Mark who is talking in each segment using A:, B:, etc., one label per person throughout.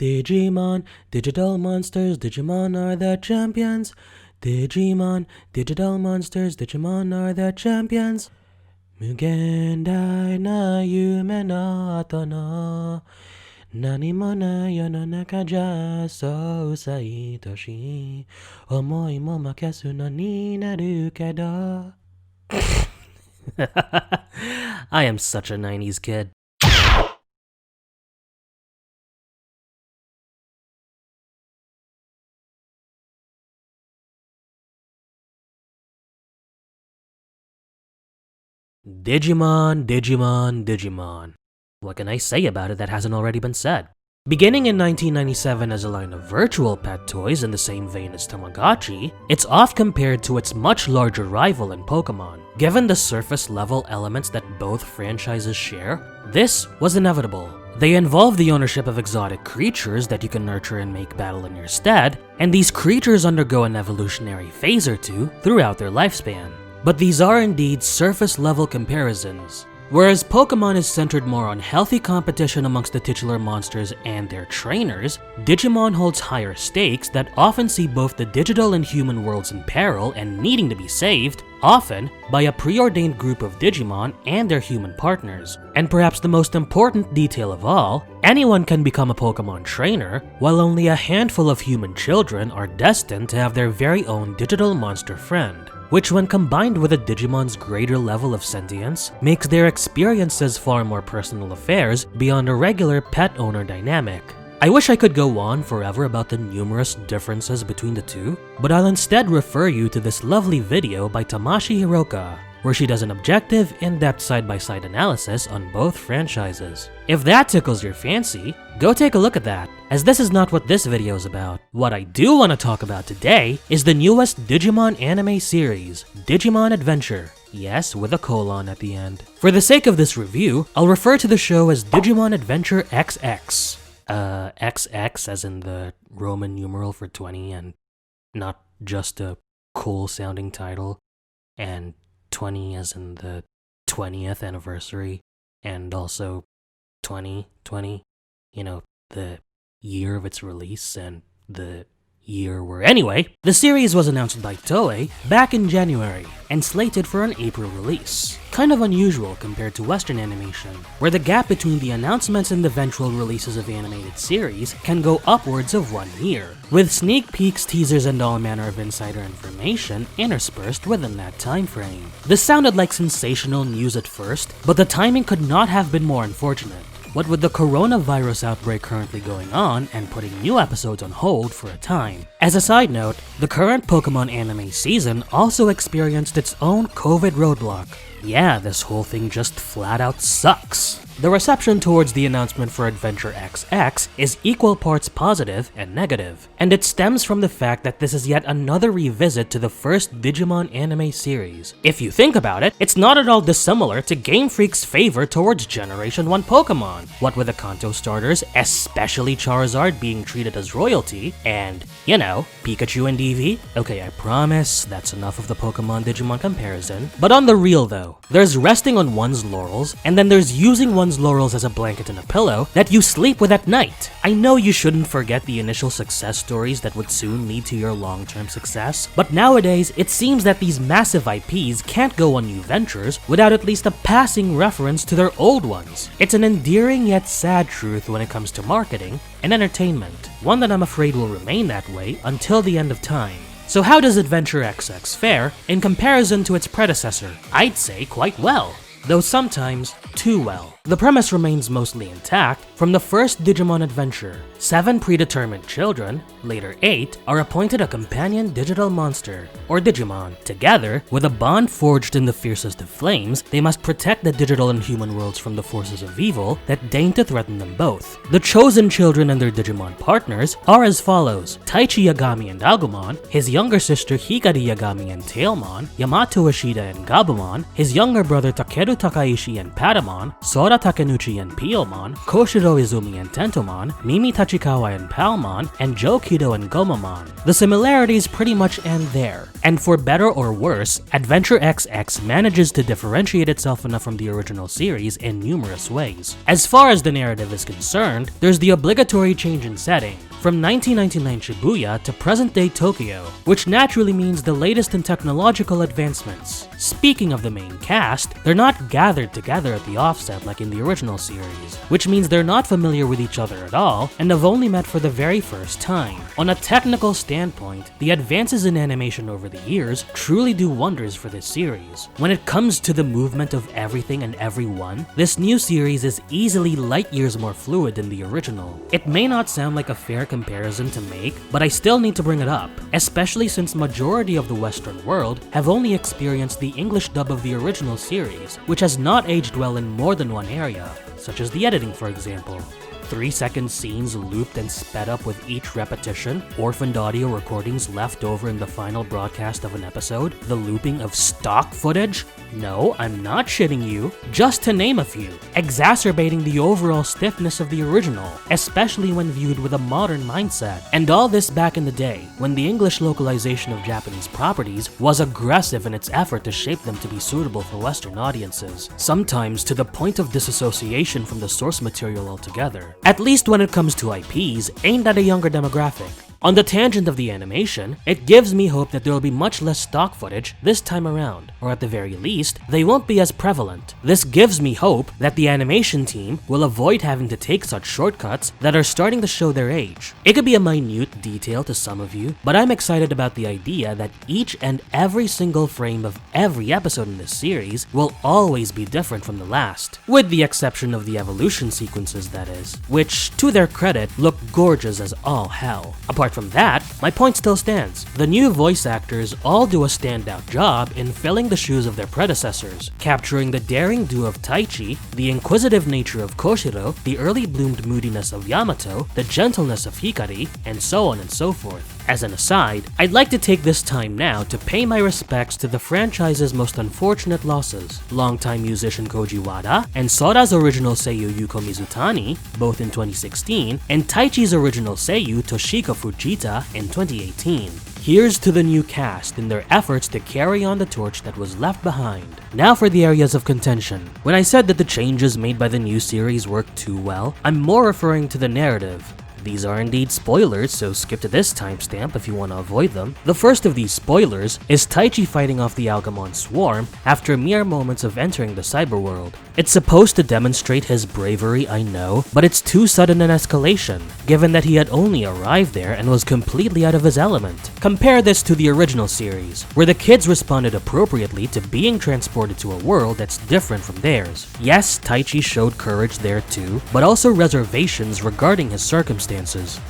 A: Digimon, digital monsters, Digimon are the champions. Digimon, digital monsters, Digimon are the champions. Mugendai na yume no ato no nani mo na yononaka ja so usai toshi omoi mo makesu no ni naru kedo. I am such a 90s kid. Digimon, Digimon, Digimon. What can I say about it that hasn't already been said? Beginning in 1997 as a line of virtual pet toys in the same vein as Tamagotchi, it's oft compared to its much larger rival in Pokemon. Given the surface-level elements that both franchises share, this was inevitable. They involve the ownership of exotic creatures that you can nurture and make battle in your stead, and these creatures undergo an evolutionary phase or two throughout their lifespan. But these are indeed surface-level comparisons. Whereas Pokemon is centered more on healthy competition amongst the titular monsters and their trainers, Digimon holds higher stakes that often see both the digital and human worlds in peril and needing to be saved, often by a preordained group of Digimon and their human partners. And perhaps the most important detail of all, anyone can become a Pokemon trainer, while only a handful of human children are destined to have their very own digital monster friend, which when combined with a Digimon's greater level of sentience, makes their experiences far more personal affairs beyond a regular pet owner dynamic. I wish I could go on forever about the numerous differences between the two, but I'll instead refer you to this lovely video by Tamashi Hiroka, where she does an objective, in-depth side-by-side analysis on both franchises. If that tickles your fancy, go take a look at that, as this is not what this video is about. What I do want to talk about today is the newest Digimon anime series, Digimon Adventure. Yes, with a colon at the end. For the sake of this review, I'll refer to the show as Digimon Adventure XX. XX as in the Roman numeral for 20 and not just a cool sounding title, and 20 as in the 20th anniversary, and also 2020, you know, the year of its release and the year where... Anyway, the series was announced by Toei back in January and slated for an April release. Kind of unusual compared to Western animation, where the gap between the announcements and the eventual releases of animated series can go upwards of 1 year, with sneak peeks, teasers, and all manner of insider information interspersed within that time frame. This sounded like sensational news at first, but the timing could not have been more unfortunate. What with the coronavirus outbreak currently going on and putting new episodes on hold for a time. As a side note, the current Pokemon anime season also experienced its own COVID roadblock. Yeah, this whole thing just flat out sucks. The reception towards the announcement for Adventure XX is equal parts positive and negative, and it stems from the fact that this is yet another revisit to the first Digimon anime series. If you think about it, it's not at all dissimilar to Game Freak's favor towards Generation 1 Pokemon, what with the Kanto starters, especially Charizard, being treated as royalty, and, you know, Pikachu and Eevee. Okay, I promise that's enough of the Pokemon Digimon comparison, but on the real though, there's resting on one's laurels, and then there's using one's laurels as a blanket and a pillow that you sleep with at night. I know you shouldn't forget the initial success stories that would soon lead to your long-term success, but nowadays it seems that these massive IPs can't go on new ventures without at least a passing reference to their old ones. It's an endearing yet sad truth when it comes to marketing and entertainment, one that I'm afraid will remain that way until the end of time. So how does Adventure XX fare in comparison to its predecessor? I'd say quite well, though sometimes too well. The premise remains mostly intact from the first Digimon adventure. 7 predetermined children, later 8, are appointed a companion digital monster, or Digimon. Together, with a bond forged in the fiercest of flames, they must protect the digital and human worlds from the forces of evil that deign to threaten them both. The chosen children and their Digimon partners are as follows: Taichi Yagami and Agumon, his younger sister Hikari Yagami and Tailmon, Yamato Ishida and Gabumon, his younger brother Takeru Takaishi and Patamon, Sora Sora Takenouchi and Piyomon, Koshiro Izumi and Tentomon, Mimi Tachikawa and Palmon, and Joe Kido and Gomamon. The similarities pretty much end there. And for better or worse, Adventure XX manages to differentiate itself enough from the original series in numerous ways. As far as the narrative is concerned, there's the obligatory change in setting, from 1999 Shibuya to present-day Tokyo, which naturally means the latest in technological advancements. Speaking of the main cast, they're not gathered together at the offset like in the original series, which means they're not familiar with each other at all and have only met for the very first time. On a technical standpoint, the advances in animation over the years truly do wonders for this series. When it comes to the movement of everything and everyone, this new series is easily light years more fluid than the original. It may not sound like a fair comparison to make, but I still need to bring it up, especially since majority of the Western world have only experienced the English dub of the original series, which has not aged well in more than one area, such as the editing for example. 3-second scenes looped and sped up with each repetition, orphaned audio recordings left over in the final broadcast of an episode, the looping of stock footage? No, I'm not shitting you, just to name a few, exacerbating the overall stiffness of the original, especially when viewed with a modern mindset. And all this back in the day, when the English localization of Japanese properties was aggressive in its effort to shape them to be suitable for Western audiences, sometimes to the point of disassociation from the source material altogether. At least when it comes to IPs aimed at a younger demographic. On the tangent of the animation, it gives me hope that there will be much less stock footage this time around, or at the very least, they won't be as prevalent. This gives me hope that the animation team will avoid having to take such shortcuts that are starting to show their age. It could be a minute detail to some of you, but I'm excited about the idea that each and every single frame of every episode in this series will always be different from the last, with the exception of the evolution sequences that is, which, to their credit, look gorgeous as all hell. Apart from that, my point still stands. The new voice actors all do a standout job in filling the shoes of their predecessors, capturing the daring do of Taichi, the inquisitive nature of Koshiro, the early bloomed moodiness of Yamato, the gentleness of Hikari, and so on and so forth. As an aside, I'd like to take this time now to pay my respects to the franchise's most unfortunate losses, longtime musician Koji Wada, and Sora's original seiyuu Yuko Mizutani, both in 2016, and Taichi's original seiyuu Toshiko Fujita in 2018. Here's to the new cast in their efforts to carry on the torch that was left behind. Now for the areas of contention. When I said that the changes made by the new series worked too well, I'm more referring to the narrative. These are indeed spoilers, so skip to this timestamp if you want to avoid them. The first of these spoilers is Taichi fighting off the Algamon swarm after mere moments of entering the cyber world. It's supposed to demonstrate his bravery, I know, but it's too sudden an escalation, given that he had only arrived there and was completely out of his element. Compare this to the original series, where the kids responded appropriately to being transported to a world that's different from theirs. Yes, Taichi showed courage there too, but also reservations regarding his circumstances.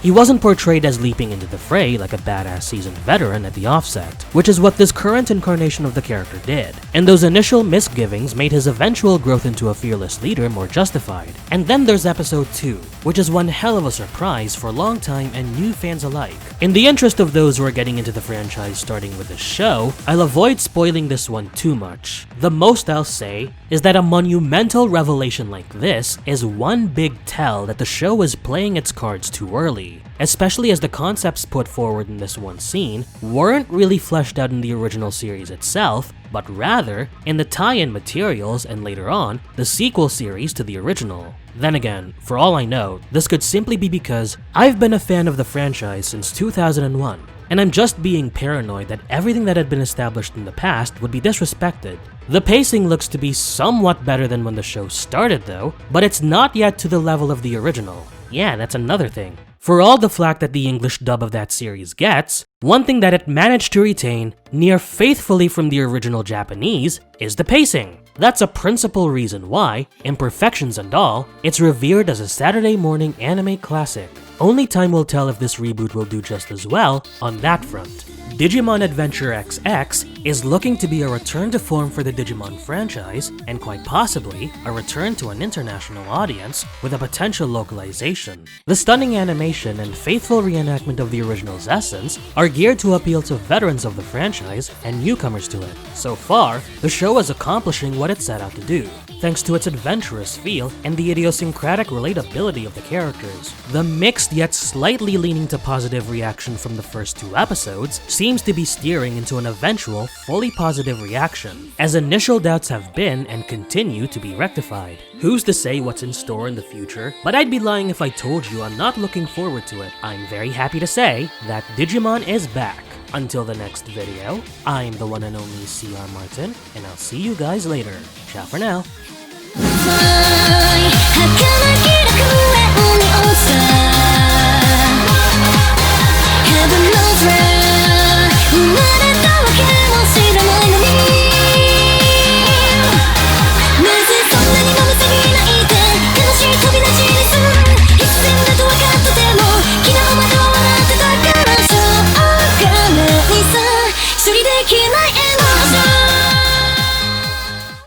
A: He wasn't portrayed as leaping into the fray like a badass seasoned veteran at the offset, which is what this current incarnation of the character did. And those initial misgivings made his eventual growth into a fearless leader more justified. And then there's episode 2, which is one hell of a surprise for longtime and new fans alike. In the interest of those who are getting into the franchise starting with this show, I'll avoid spoiling this one too much. The most I'll say is that a monumental revelation like this is one big tell that the show is playing its cards too early, especially as the concepts put forward in this one scene weren't really fleshed out in the original series itself, but rather in the tie-in materials and later on, the sequel series to the original. Then again, for all I know, this could simply be because I've been a fan of the franchise since 2001, and I'm just being paranoid that everything that had been established in the past would be disrespected. The pacing looks to be somewhat better than when the show started though, but it's not yet to the level of the original. Yeah, that's another thing. For all the flack that the English dub of that series gets, one thing that it managed to retain near faithfully from the original Japanese is the pacing. That's a principal reason why, imperfections and all, it's revered as a Saturday morning anime classic. Only time will tell if this reboot will do just as well on that front. Digimon Adventure XX is looking to be a return to form for the Digimon franchise, and quite possibly a return to an international audience with a potential localization. The stunning animation and faithful reenactment of the original's essence are geared to appeal to veterans of the franchise and newcomers to it. So far, the show is accomplishing what it set out to do. thanks to its adventurous feel and the idiosyncratic relatability of the characters. The mixed yet slightly leaning to positive reaction from the first 2 episodes seems to be steering into an eventual, fully positive reaction, as initial doubts have been and continue to be rectified. Who's to say what's in store in the future? But I'd be lying if I told you I'm not looking forward to it. I'm very happy to say that Digimon is back. Until the next video, I'm the one and only CR Martin, and I'll see you guys later. Ciao for now.